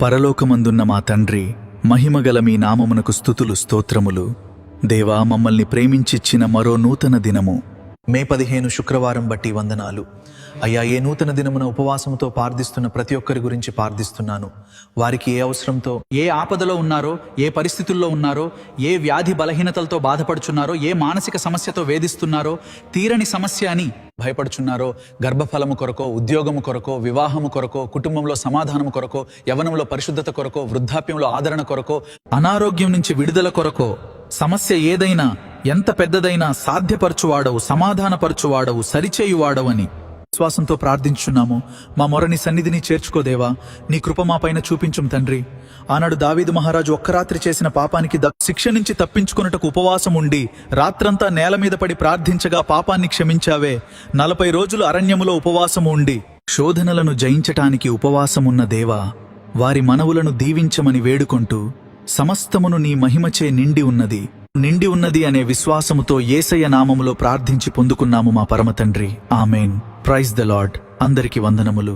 పరలోకమందున్న మా తండ్రి, మహిమగల మీ నామమునకు స్తుతులు స్తోత్రములు. దేవా, మమ్మల్ని ప్రేమించిచ్చిన మరో నూతన దినము మే 15 శుక్రవారం బట్టి వందనాలు. అయ్యా, ఏ నూతన దినమున ఉపవాసముతో ప్రార్థిస్తున్న ప్రతి ఒక్కరి గురించి ప్రార్థిస్తున్నాను. వారికి ఏ అవసరంతో, ఏ ఆపదలో ఉన్నారో, ఏ పరిస్థితుల్లో ఉన్నారో, ఏ వ్యాధి బలహీనతలతో బాధపడుచున్నారో, ఏ మానసిక సమస్యతో వేధిస్తున్నారో, తీరని సమస్య అని భయపడుచున్నారో, గర్భఫలము కొరకో, ఉద్యోగము కొరకో, వివాహము కొరకో, కుటుంబంలో సమాధానము కొరకో, యవనంలో పరిశుద్ధత కొరకో, వృద్ధాప్యంలో ఆదరణ కొరకో, అనారోగ్యం నుంచి విడుదల కొరకో, సమస్య ఏదైనా ఎంత పెద్దదైనా సాధ్యపరచువాడవు, సమాధానపరచువాడవు, సరిచేయువాడవని విశ్వాసంతో ప్రార్థించున్నాము. మా మొరని సన్నిధిని చేర్చుకోదేవా, నీ కృప మా పైన చూపించుం తండ్రి. ఆనాడు దావీదు మహారాజు ఒక్క రాత్రి చేసిన పాపానికి శిక్ష నుంచి తప్పించుకున్నటకు ఉపవాసం ఉండి రాత్రంతా నేల మీద పడి ప్రార్థించగా పాపాన్ని క్షమించావే. 40 రోజులు అరణ్యములో ఉపవాసము ఉండి శోధనలను జయించటానికి ఉపవాసమున్న దేవా, వారి మనవులను దీవించమని వేడుకొంటూ, సమస్తమును నీ మహిమచే నిండి ఉన్నది అనే విశ్వాసముతో యేసయ్య నామములో ప్రార్థించి పొందుకున్నాము మా పరమతండ్రి. ఆమెన్. Praise the lord. అందరికి వందనములు.